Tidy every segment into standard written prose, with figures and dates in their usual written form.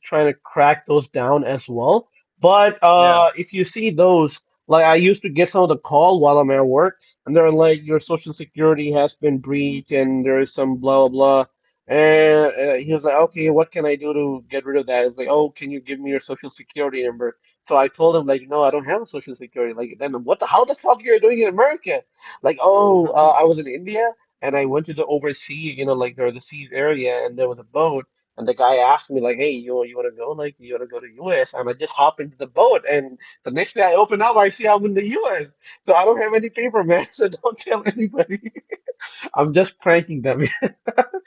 trying to crack those down as well. But Yeah. if you see those, like I used to get some of the call while I'm at work, and they're like, your social security has been breached, and there's some blah blah blah. And he was like, okay, what can I do to get rid of that? It's like, oh, can you give me your social security number? So I told him like, no, I don't have a social security. Like, then what the how the fuck you're doing in America? Like, oh, I was in India and I went to the overseas, like there was a sea area and there was a boat. And the guy asked me like, "Hey, you want to go? Like, you want to go to US?" And I just hop into the boat, and the next day I open up, I see I'm in the US. So I don't have any paper, man. So don't tell anybody. I'm just pranking them.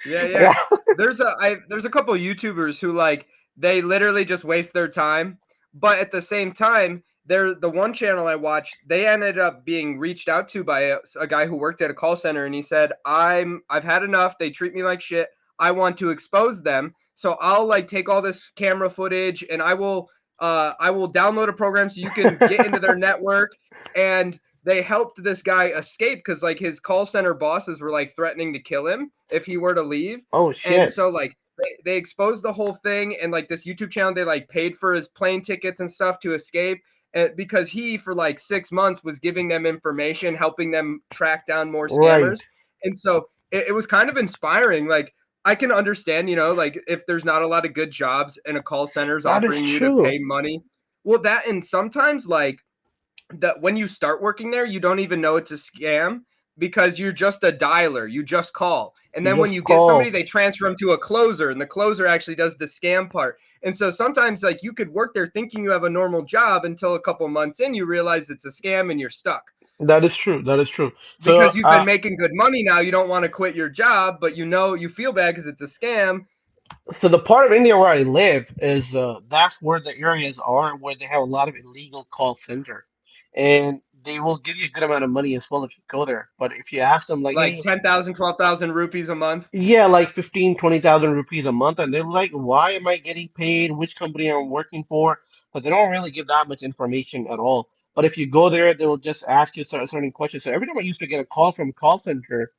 Yeah, yeah. Yeah. There's a couple YouTubers who like they literally just waste their time, but at the same time, the one channel I watched, they ended up being reached out to by a guy who worked at a call center, and he said, I've had enough. They treat me like shit. I want to expose them. So I'll like take all this camera footage and I will download a program so you can get into their network. And they helped this guy escape because like his call center bosses were like threatening to kill him if he were to leave. Oh And shit. so like they exposed the whole thing, and like this YouTube channel, they like paid for his plane tickets and stuff to escape. Because he for like 6 months was giving them information, helping them track down more Right. scammers. And so it was kind of inspiring. Like I can understand, like if there's not a lot of good jobs and a call center's That is offering you to true. pay money. Well, that, and sometimes like that when you start working there, you don't even know it's a scam because you're just a dialer. You just call. And You then when just you get somebody, call. they transfer them to a closer, and the closer actually does the scam part. And so sometimes, like, you could work there thinking you have a normal job until a couple months in, you realize it's a scam and you're stuck. That is true. That is true. So Because you've been making good money now, you don't want to quit your job, but you feel bad because it's a scam. So the part of India where I live is that's where the areas are where they have a lot of illegal call center, and they will give you a good amount of money as well if you go there. But if you ask them like, Like hey, 10,000, 12,000 rupees a month. yeah, like 15, 20,000 rupees a month, and they're like, why am I getting paid? Which company I'm working for? But they don't really give that much information at all. But if you go there, they will just ask you certain questions. So every time I used to get a call from call center.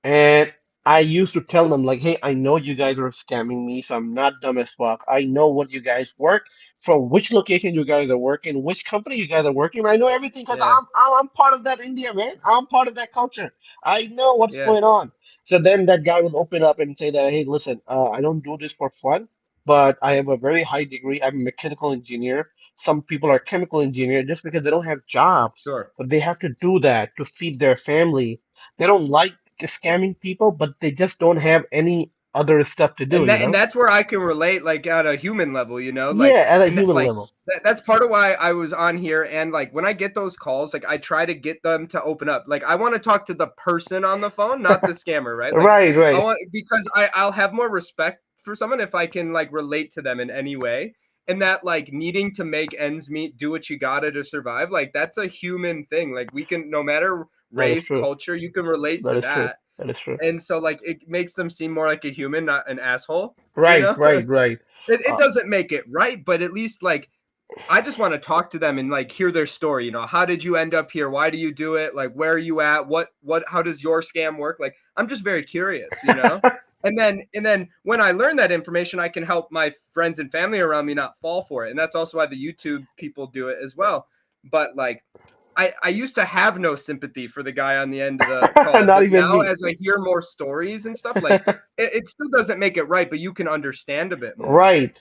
And I used to tell them like, hey, I know you guys are scamming me, so I'm not dumb as fuck. I know what you guys work, from which location you guys are working, which company you guys are working. I know everything because Yeah, I'm part of that India, man. I'm part of that culture. I know what's yeah. going on. So then that guy will open up and say that, hey, listen, I don't do this for fun, but I have a very high degree. I'm a mechanical engineer. Some people are chemical engineer just because they don't have jobs, Sure. but they have to do that to feed their family. They don't like scamming people, but they just don't have any other stuff to do, and you that and know? that's where I can relate, like at a human level, like, Yeah, at a and that, human like level. that's part of why I was on here. And like when I get those calls, like I try to get them to open up. Like I want to talk to the person on the phone, not the scammer, right? Like Right, I right. want, because I'll have more respect for someone if I can like relate to them in any way. And that like needing to make ends meet, do what you gotta to survive, like that's a human thing. Like we can, no matter That is race, true. culture, you can relate That to is true. that. That is true. And so like it makes them seem more like a human, not an asshole, you Right, know? right, right. It Uh, doesn't make it right, but at least like I just want to talk to them and like hear their story. How did you end up here? Why do you do it? Like where are you at? What how does your scam work? Like I'm just very curious. And then when I learn that information, I can help my friends and family around me not fall for it. And that's also why the YouTube people do it as well. But like I used to have no sympathy for the guy on the end of the call, Not but even now me. as I hear more stories and stuff, like it still doesn't make it right, but you can understand a bit more. Right.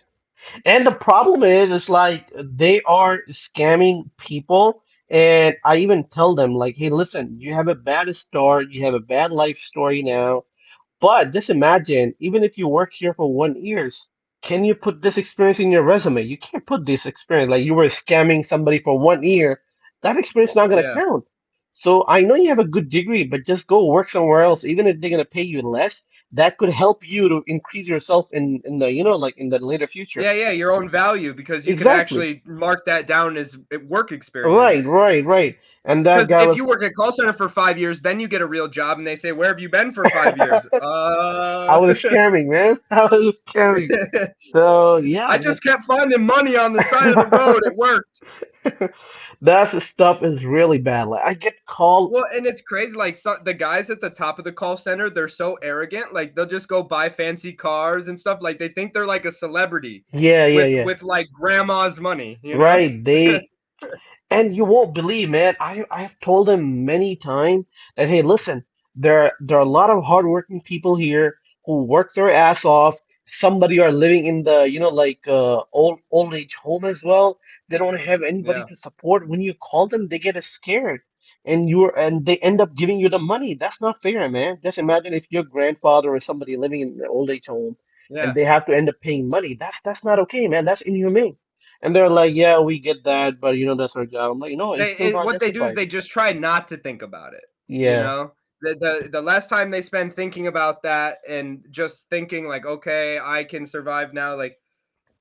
And the problem is, it's like they are scamming people. And I even tell them, like, hey, listen, you have a bad start, you have a bad life story now. But just imagine, even if you work here for 1 year, can you put this experience in your resume? You can't put this experience like you were scamming somebody for 1 year. That experience not gonna Yeah. count. So I know you have a good degree, but just go work somewhere else, even if they're gonna pay you less. That could help you to increase yourself in the like in the later future. Yeah, yeah, your own value, because you can Exactly. actually mark that down as work experience. Right, right, right. And that Because guy if was you work at call center for 5 years, then you get a real job, and they say, "Where have you been for 5 years?" I was scamming, man. I was scamming. So yeah, I just kept finding money on the side of the road. It worked. That stuff is really bad. Like I get called. Well, and it's crazy. Like the guys at the top of the call center, they're so arrogant. Like they'll just go buy fancy cars and stuff. Like they think they're like a celebrity Yeah, yeah, with yeah. with like grandma's money. You know? Right. And you won't believe, man. I've told them many times that hey, listen, there are a lot of hardworking people here who work their ass off. Somebody are living in the, like old age home as well. They don't have anybody Yeah, to support. When you call them, they get scared, and they end up giving you the money. That's not fair, man. Just imagine if your grandfather or somebody living in an old age home and yeah. they have to end up paying money. That's not okay, man. That's inhumane. And they're like, yeah, we get that, but that's our job. I'm like, no, it's still not What they do is justified. they just try not to think about it. You Yeah, know, the less time they spend thinking about that and just thinking like, okay, I can survive now. Like,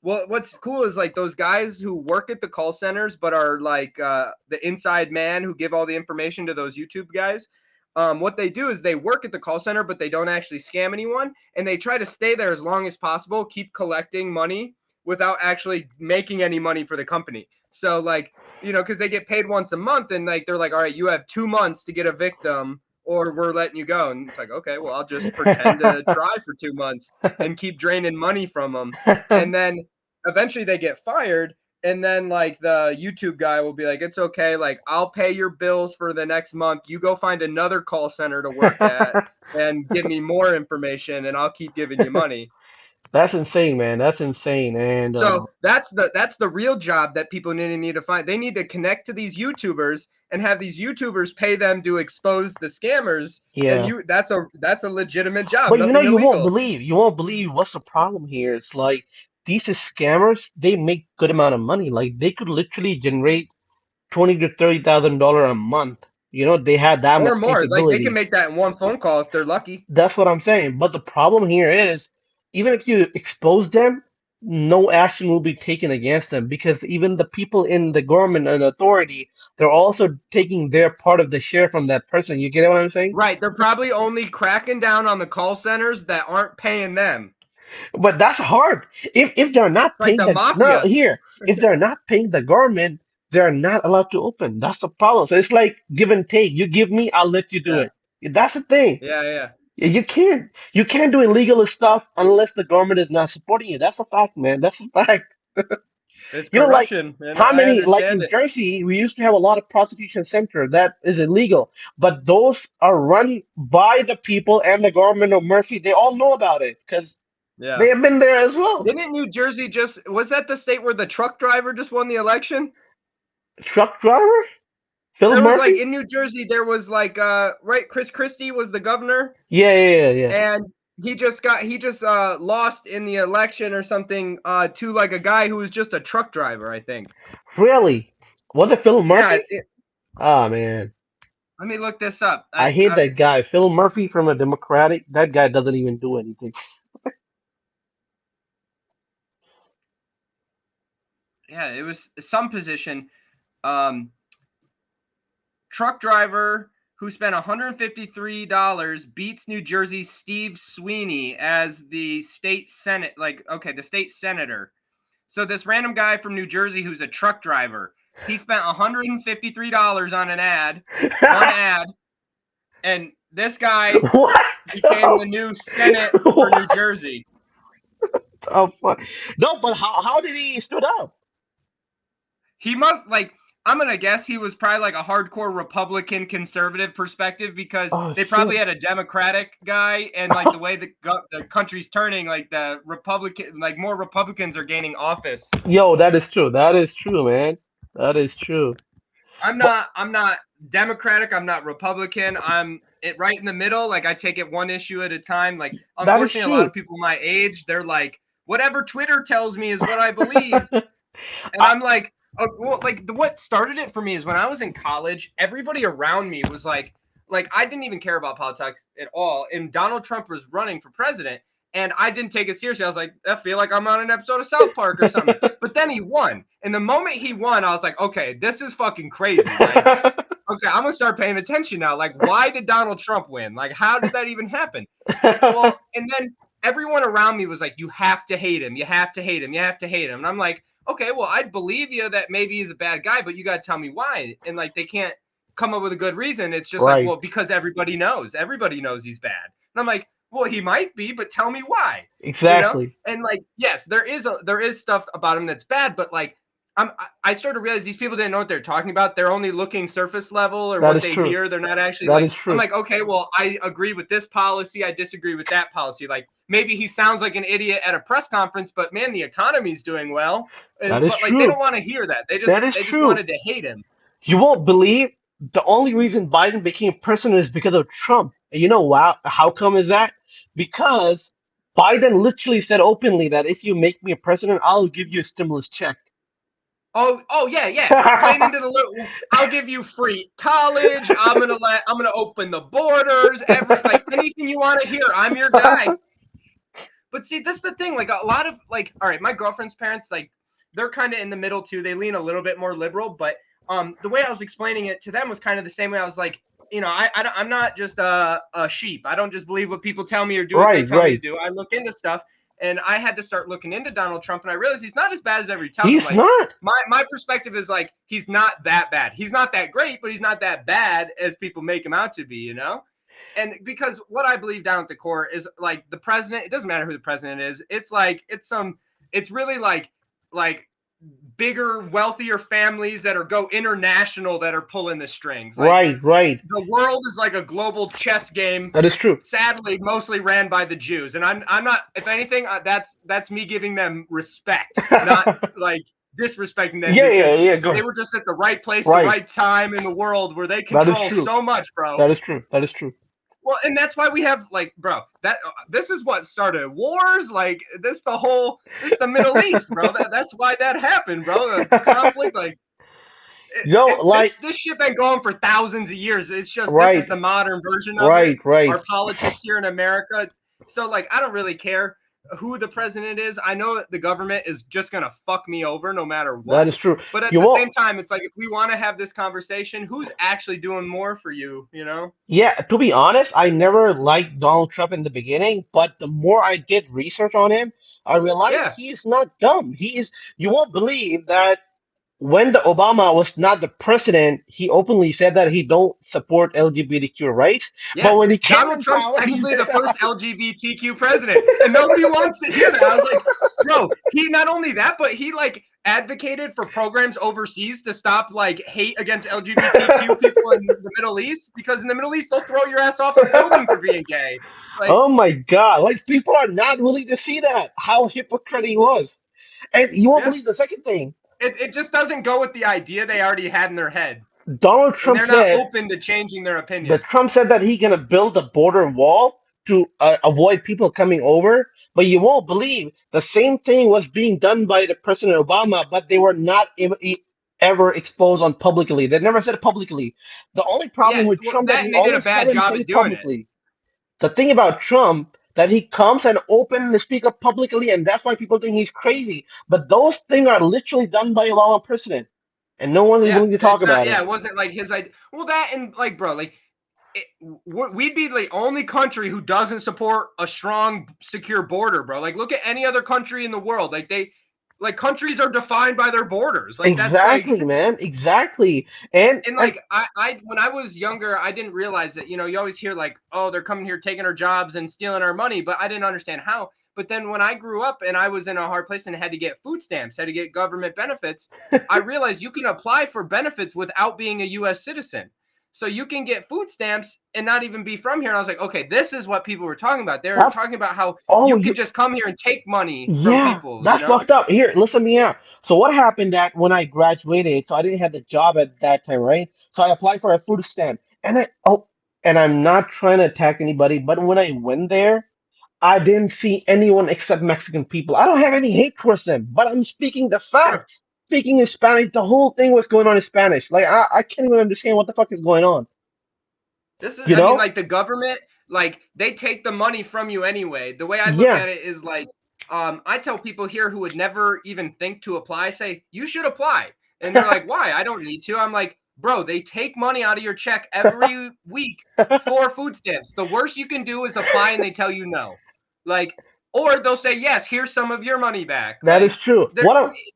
well, what's cool is like those guys who work at the call centers but are like the inside man who give all the information to those YouTube guys. What they do is they work at the call center, but they don't actually scam anyone, and they try to stay there as long as possible, keep collecting money without actually making any money for the company. So like, because they get paid once a month, and like they're like, all right, you have 2 months to get a victim, or we're letting you go. And it's like, okay, well, I'll just pretend to try for 2 months and keep draining money from them, and then eventually they get fired, and then like the YouTube guy will be like, it's okay, like I'll pay your bills for the next month, you go find another call center to work at and give me more information and I'll keep giving you money. that's insane, man. That's insane. And So that's the real job that people need to find. They need to connect to these YouTubers and have these YouTubers pay them to expose the scammers, and yeah, you that's a legitimate job, but nothing illegal. you won't believe what's the problem here. It's like these scammers, they make good amount of money. Like they could literally generate 20 to $30,000 a month. They had that Or much more. Like they can capability. make that in one phone call if they're lucky. That's what I'm saying. But the problem here is, even if you expose them, no action will be taken against them because even the people in the government and authority, they're also taking their part of the share from that person. You get what I'm saying? Right, they're probably only cracking down on the call centers that aren't paying them. But that's hard. If they're not It's like paying the the no mafia. here, if they're not paying the government, they're not allowed to open. That's the problem. So it's like give and take. You give me, I'll let you do Yeah, it. That's the thing. yeah, yeah. You can't do illegal stuff unless the government is not supporting you. That's a fact, man. That's a fact. It's Like corruption, and how I many like understand in it. Jersey, we used to have a lot of prostitution center that is illegal, but those are run by the people and the government of Murphy. They all know about it because they Yeah. have been there as well. Didn't New Jersey just was that the state where the truck driver just won the election? Truck driver, Phil There was like Murphy. in New Jersey there was like right, Chris Christie was the governor, Yeah, yeah, yeah, yeah. and he just lost in the election or something to like a guy who was just a truck driver, I think. Really? Was it Phil Yeah, Murphy? Ah, man. let me look this up. I hate that guy. Phil Murphy from a Democratic. That guy doesn't even do anything. Yeah, it was some position. Um, Truck driver who spent $153 beats New Jersey's Steve Sweeney as the state senate, like okay, the state senator. So this random guy from New Jersey who's a truck driver, he spent $153 on one ad, and this guy What? became the new Senate for New What Jersey. the fuck? No, but how did he stood up? He must like, I'm gonna guess he was probably like a hardcore Republican conservative perspective, because Oh they probably shit. had a Democratic guy, and like the way the country's turning, like the Republican, like more Republicans are gaining office. Yo, that is true. That is true, man. That is true. But I'm not Democratic. I'm not Republican. I'm it right in the middle. Like I take it one issue at a time. Like that is unfortunately, a lot true. of people my age, they're like, whatever Twitter tells me is what I believe. I And I'm like, well, like what started it for me is when I was in college, everybody around me was like I didn't even care about politics at all, and Donald Trump was running for president, and I didn't take it seriously. I was like, I feel like I'm on an episode of South Park or something. But then he won, and the moment he won, I was like, okay, this is fucking crazy. Like, okay, I'm gonna start paying attention now. Like, why did Donald Trump win? Like, how did that even happen? Well, and then everyone around me was like, you have to hate him, you have to hate him, you have to hate him. And I'm like, okay, well, I'd believe you that maybe he's a bad guy, but you got to tell me why. And like, they can't come up with a good reason. It's just like, Right. well, because everybody knows he's bad. And I'm like, well, he might be, but tell me why, you know? Exactly. And like, yes, there is stuff about him that's bad, but like, I started to realize these people didn't know what they're talking about. They're only looking surface level or That what is they true. hear. They're not actually That like, is I'm true. like, okay, well, I agree with this policy. I disagree with that policy. Like maybe he sounds like an idiot at a press conference, but man, the economy's doing well. That And is but like they true. don't want to hear that. That is They just true. wanted to hate him. You won't believe the only reason Biden became president is because of Trump. And you know wow, how come is that? Because Biden literally said openly that if you make me a president, I'll give you a stimulus check. Oh yeah, yeah. Playing into the little. I'll give you free college. I'm gonna open the borders. Every like anything you want to hear. I'm your guy. But see, this is the thing. Like a lot of like, all right, my girlfriend's parents, like, they're kind of in the middle too. They lean a little bit more liberal, but the way I was explaining it to them was kind of the same way. I was like, I'm not just a sheep. I don't just believe what people tell me or do what they Right, tell me to right. do. I look into stuff, and I had to start looking into Donald Trump, and I realized he's not as bad as everybody tells him. He's Like not. my perspective is like he's not that bad. He's not that great, but he's not that bad as people make him out to be. You know? And because what I believe down at the core is like the president, it doesn't matter who the president is. It's like it's really like bigger, wealthier families that are go international that are pulling the strings. Like Right, right. the world is like a global chess game. That is true. Sadly, mostly ran by the Jews, and I'm not. If anything, that's me giving them respect, not like disrespecting them Yeah, yeah, because yeah. Go they ahead. were just at the right place, the Right. right time in the world where they That is control true. so much, bro. That is true. That is true. Well, and that's why we have like, bro, that this is what started wars. Like this the Middle East, bro. That's why that happened, bro. The conflict, like Yo, like, this shit been going for thousands of years. It's just this is right, the modern version of it. right, right. Our politics here in America. So like, I don't really care who the president is. I know that the government is just gonna fuck me over no matter That what. is true. But at You the won't. same time, it's like if we want to have this conversation, who's actually doing more for you? You know? Yeah, to be honest, I never liked Donald Trump in the beginning, but the more I did research on him, I realized Yeah, he's not dumb. You won't believe that when the Obama was not the president, he openly said that he don't support LGBTQ rights. But yeah. when he came Donald in Trump's power, he technically said, the first LGBTQ president, and nobody wants to hear that. I was like, bro, he not only that, but he like advocated for programs overseas to stop like hate against LGBTQ people in the Middle East because in the Middle East they'll throw your ass off a building for being gay. Like, "Oh my God!" Like people are not willing to see that how hypocrite he was. And you won't yeah, believe the second thing. it just doesn't go with the idea they already had in their head, Donald and Trump they're not said open to changing their the opinion. Trump said that he gonna build a border wall to avoid people coming over, but you won't believe the same thing was being done by the President Obama, but they were not ever exposed on publicly. They never said it publicly. The only problem Yeah, with well, Trump that that he and they did a always bad tell him job say at it doing it. publicly. The thing about Trump that he comes and openly speak up publicly, and that's why people think he's crazy. But those things are literally done by Obama president, and no one is Yeah, willing to talk it's not. about Yeah, it. it wasn't like his idea. Well, that and like, bro, like we'd be the only country who doesn't support a strong, secure border, bro. Like, look at any other country in the world. Like countries are defined by their borders. Like that's like, Exactly, man. Exactly. And like I when I was younger, I didn't realize that. You know, you always hear like, oh, they're coming here taking our jobs and stealing our money, but I didn't understand how. But then when I grew up and I was in a hard place and had to get food stamps, had to get government benefits, I realized you can apply for benefits without being a U.S. citizen. So you can get food stamps and not even be from here. And I was like, okay, this is what people were talking about. They were that's talking about how oh you you can just come here and take money from yeah, people, you that's know? fucked up. Here, listen me out. So what happened that when I graduated, so I didn't have the job at that time, right? So I applied for a food stamp. And I'm not trying to attack anybody, but when I went there, I didn't see anyone except Mexican people. I don't have any hate towards them, but I'm speaking the Sure. facts. Speaking in Spanish, the whole thing was going on in Spanish. Like I can't even understand what the fuck is going on. This is, You I mean, know? like the government, like they take the money from you anyway. The way I look Yeah. at it is like, I tell people here who would never even think to apply, say, you should apply. And they're like, why? I don't need to. I'm like, bro, they take money out of your check every week for food stamps. The worst you can do is apply and they tell you no. Like, or they'll say yes, here's some of your money back. That is true. There,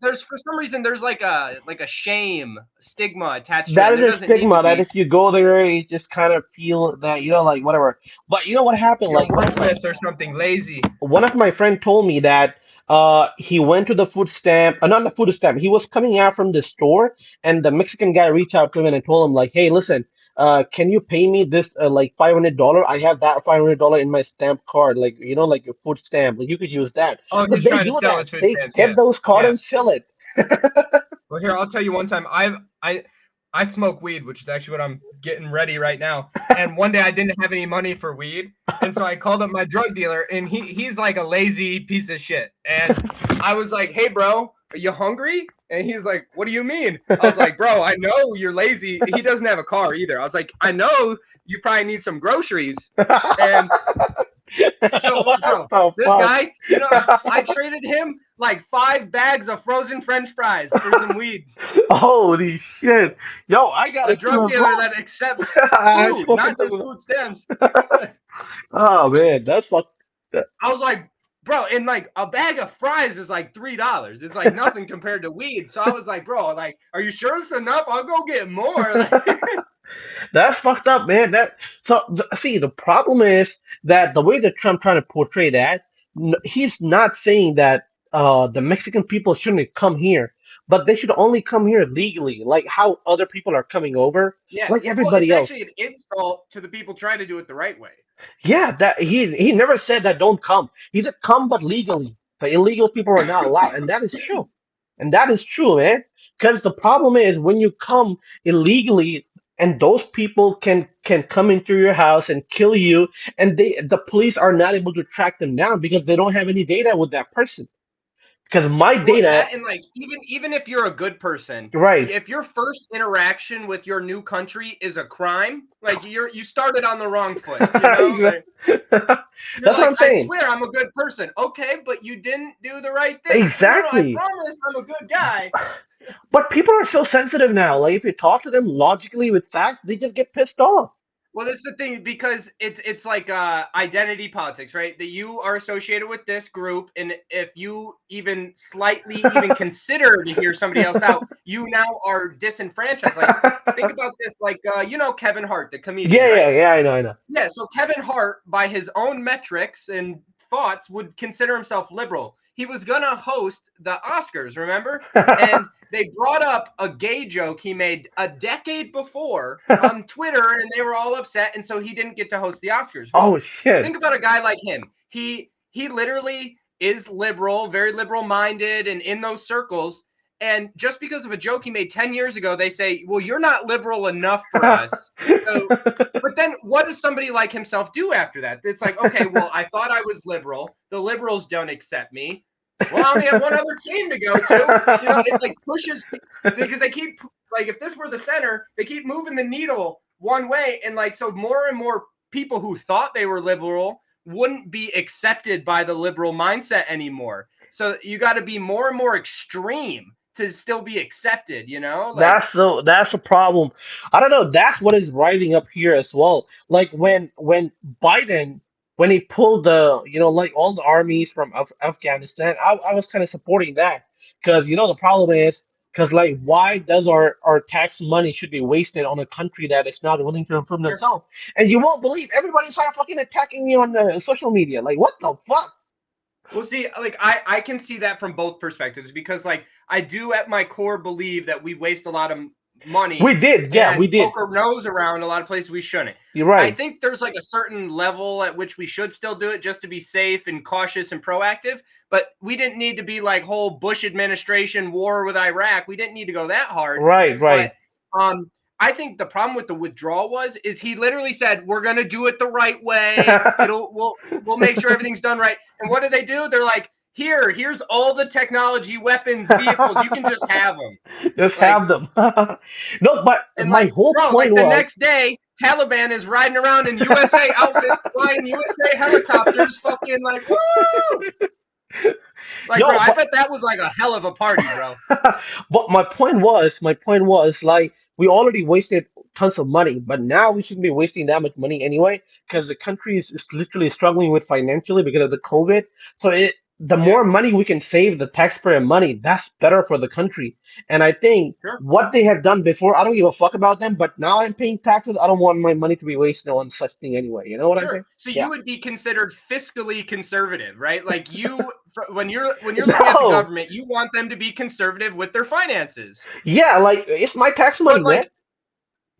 there's for some reason there's like a shame stigma attached to it, That and is there a doesn't need to stigma that be. if you go there, you just kind of feel that, like whatever. But you know what happened? You're Like worthless or something, lazy. one of my friend told me that he went to the food stamp, not the food stamp. He was coming out from the store, and the Mexican guy reached out to him and told him like, "Hey, listen, can you pay me this like $500? I have that $500 in my stamp card, like like your food stamp. Like you could use that." Oh, So he's they trying to do sell that. his food They stamps. get Yeah, those cards yeah. and sell it. Well, here I'll tell you one time. I smoke weed, which is actually what I'm getting ready right now. And one day I didn't have any money for weed, and so I called up my drug dealer, and he's like a lazy piece of shit. And I was like, "Hey, bro, are you hungry?" And he's like, "What do you mean?" I was like, "Bro, I know you're lazy." He doesn't have a car either. I was like, "I know you probably need some groceries." And so what, What bro? the This fuck? guy, I traded him like 5 bags of frozen French fries for some weed. Holy shit. Yo, I got A it too drug as dealer well. that accepts I food, smoke it not as just well. food stamps. Oh man, that's fucked. I was like, bro, and like a bag of fries is like $3. It's like nothing compared to weed. So I was like, bro, like, are you sure it's enough? I'll go get more. Like, That's fucked up, man. See, the problem is that the way that Trump trying to portray that, he's not saying that the Mexican people shouldn't come here, but they should only come here legally, like how other people are coming over, yeah. like Well, it's everybody else. actually an insult to the people trying to do it the right way. Yeah, that he never said that don't come. He said come but legally. The illegal people are not allowed, and that is true. And that is true, man. Because the problem is when you come illegally and those people can come into your house and kill you, and the police are not able to track them down because they don't have any data with that person. Because my Well, data, that and like even if you're a good person, right. if your first interaction with your new country is a crime, like you started on the wrong foot, Like you're That's what like, I'm I saying. swear I'm a good person. Okay, but you didn't do the right thing. No, no, I Exactly. promise I'm a good guy. But people are so sensitive now. Like if you talk to them logically with facts, they just get pissed off. Well, that's the thing because it's like identity politics, right? That you are associated with this group, and if you even slightly even consider to hear somebody else out, you now are disenfranchised. Like think about this, like Kevin Hart, the comedian, Yeah, yeah, right? yeah. I know, I know. Yeah, so Kevin Hart, by his own metrics and thoughts, would consider himself liberal. He was gonna host the Oscars, remember? And they brought up a gay joke he made a decade before on Twitter, and they were all upset, and so he didn't get to host the Oscars. Oh Well, shit. think about a guy like him. He literally is liberal, very liberal minded, and in those circles. And just because of a joke he made 10 years ago, they say, well, you're not liberal enough for us. So but then what does somebody like himself do after that? It's like, okay, well, I thought I was liberal. The liberals don't accept me. Well, I only have one other team to go to. It like pushes because they keep like if this were the center, they keep moving the needle one way, and like so more and more people who thought they were liberal wouldn't be accepted by the liberal mindset anymore. So you got to be more and more extreme to still be accepted. Like That's the problem. I don't know. That's what is rising up here as well. Like when Biden when he pulled the like all the armies from Afghanistan, I was kind of supporting that because the problem is because like why does our tax money should be wasted on a country that is not willing to improve you're themselves? And you won't believe everybody started fucking attacking me on social media. Like what the fuck? Well, see, like I can see that from both perspectives because like I do at my core believe that we waste a lot of We money did, yeah, we and did. poke our nose around a lot of places we shouldn't. You're I right. think there's like a certain level at which we should still do it just to be safe and cautious and proactive. But we didn't need to be like whole Bush administration war with Iraq. We didn't need to go that hard. Right, But right. um, I think the problem with the withdrawal was is he literally said we're gonna do it the right way. We'll make sure everything's done right. And what do? They're like, here's all the technology, weapons, vehicles. You can just have them. Just Like, have them. No, but and my like, whole bro, point like the was next day, Taliban is riding around in USA outfits, flying USA helicopters, fucking like, woo! Like, bro, yo, I bet that was like a hell of a party, bro. but my point was like we already wasted tons of money. But now we shouldn't be wasting that much money anyway, because the country is literally struggling with financially because of the COVID. So the Yeah, more money we can save the taxpayer money, that's better for the country. And I think sure. what they have done before, I don't give a fuck about them, but now I'm paying taxes. I don't want my money to be wasted on such thing anyway. You know what I'm Sure. saying? So Yeah. you would be considered fiscally conservative, right? Like when you're looking at the No. government, you want them to be conservative with their finances. Yeah, like it's my tax money, But man. like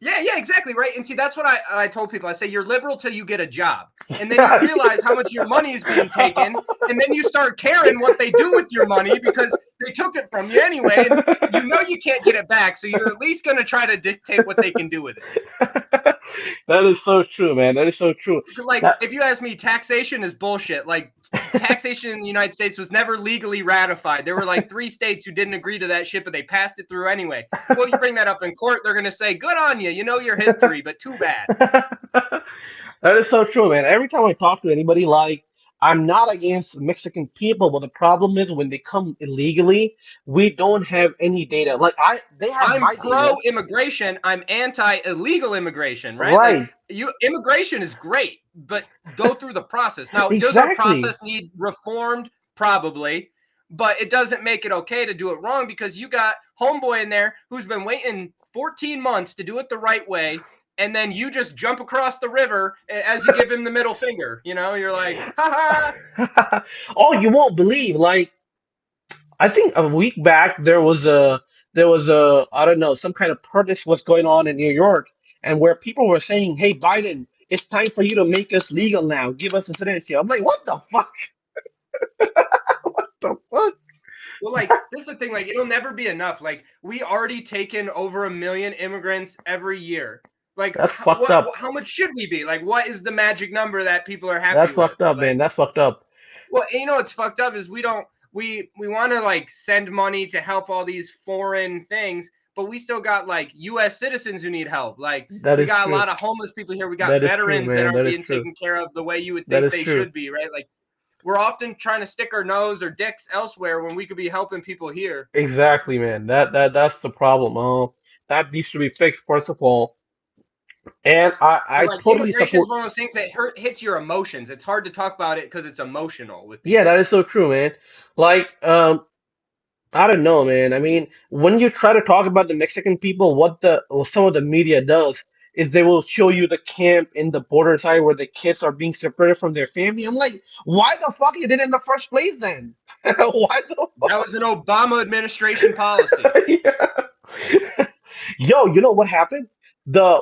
yeah, yeah, exactly, right. And see, that's what I told people. I say you're liberal till you get a job, and then you Yeah. realize how much your money is being taken, and then you start caring what they do with your money because they took it from you anyway, and you know you can't get it back. So you're at least going to try to dictate what they can do with it. That is so true, man. That is so true. Like That if you ask me, taxation is bullshit. Like taxation in the United States was never legally ratified. There were like 3 states who didn't agree to that shit, but they passed it through anyway. Well, you bring that up in court, they're gonna say, "Good on you. You know your history, but too bad." that is so true, man. Every time I talk to anybody, like I'm not against Mexican people, but the problem is when they come illegally, we don't have any data. Like they have I'm my pro data, immigration. I'm anti illegal immigration, right? Like right? you immigration is great, but go through the process. Now, does our Exactly. process need reformed? Probably, but it doesn't make it okay to do it wrong because you got homeboy in there who's been waiting 14 months to do it the right way, and then you just jump across the river as you give him the middle finger. You know, you're like, ha ha. Oh, you won't believe. Like I think a week back there was a I don't know some kind of protest was going on in New York, and where people were saying, "Hey Biden, it's time for you to make us legal now. Give us a citizenship." I'm like, "What the fuck? The fuck? Well, like this is the thing. Like it'll never be enough. Like we already taken over 1 million immigrants every year. Like That's fucked up. how much should we be? Like what is the magic number that people are happy That's with? fucked up, man. Like That's fucked up." well, you know what's fucked up is we don't we want to like send money to help all these foreign things, but we still got like U.S. citizens who need help. Like That we is got a true. lot of homeless people here. We got That is true, veterans that man. aren't That is being true. taken care of the way you would That think is they true. should be, right? Like we're often trying to stick our nose or dicks elsewhere when we could be helping people here. Exactly, man. That's the problem. That needs to be fixed first of all. And But I like totally immigration is support. one of those things that hits your emotions. It's hard to talk about it because it's emotional with Yeah, that people. is so true, man. Like I don't know, man. I mean, when you try to talk about the Mexican people, some of the media does is they will show you the camp in the border side where the kids are being separated from their family. I'm like, why the fuck you did it in the first place then? Why the That was an Obama administration policy. fuck? Yeah. Yo, you know what happened? The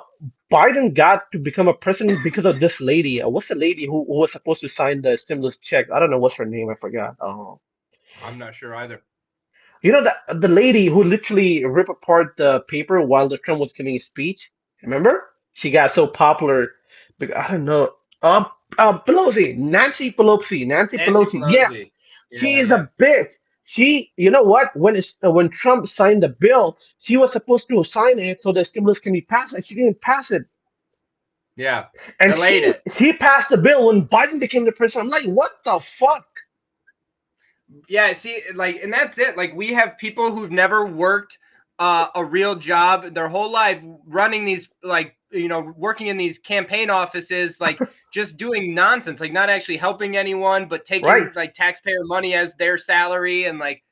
Biden got to become a president because of this lady. What's the lady who was supposed to sign the stimulus check? I don't know what's her name. I forgot. Oh. I'm not sure either. You know the lady who literally ripped apart the paper while the Trump was giving his speech? Remember? She got so popular. I don't know. Pelosi, Nancy Nancy Pelosi. Yeah, Pelosi. she Yeah, is yeah. a bitch. You know what? When Trump signed the bill, she was supposed to sign it so the stimulus can be passed, and she didn't pass it. Yeah. And Delayed it. she passed the bill when Biden became the president. I'm like, what the fuck? Yeah, see, like, and that's it. Like, we have people who've never worked a real job their whole life, running these, like, working in these campaign offices, like, just doing nonsense, like, not actually helping anyone, but Right, taking like taxpayer money as their salary, and like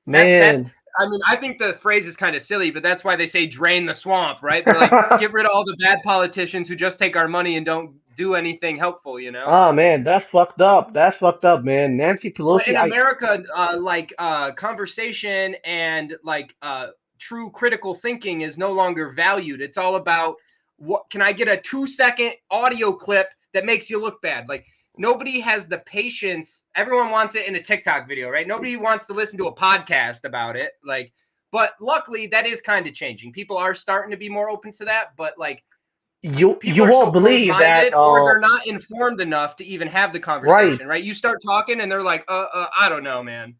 that's. man. I mean, I think the phrase is kind of silly, but that's why they say drain the swamp, right? They're like, get rid of all the bad politicians who just take our money and don't do anything helpful, you know? Oh man, that's fucked up. That's fucked up, man. Nancy Well, Pelosi, in America, like conversation and like true critical thinking is no longer valued. It's all about what can I get a 2 second audio clip that makes you look bad. Like nobody has the patience. Everyone wants it in a TikTok video, right? Nobody wants to listen to a podcast about it. Like, but luckily that is kind of changing. People are starting to be more open to that. But like you people are so won't believe that. closed-minded or they're not informed enough to even have the Right. conversation, right? You start talking and they're like, I don't know, man.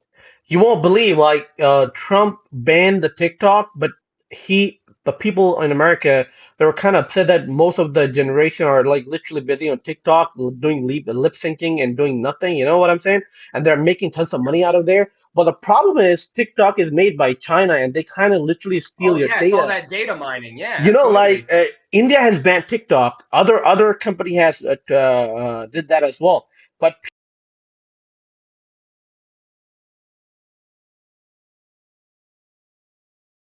You won't believe like Trump banned the TikTok, but he the people in America, they were kind of upset that most of the generation are like literally busy on TikTok doing lip syncing and doing nothing. You know what I'm saying? And they're making tons of money out of there. But the problem is TikTok is made by China and they kind of literally steal Oh your yeah, it's all data. that data mining. Yeah, You know, like absolutely. India has banned TikTok. Other company has did that as well. But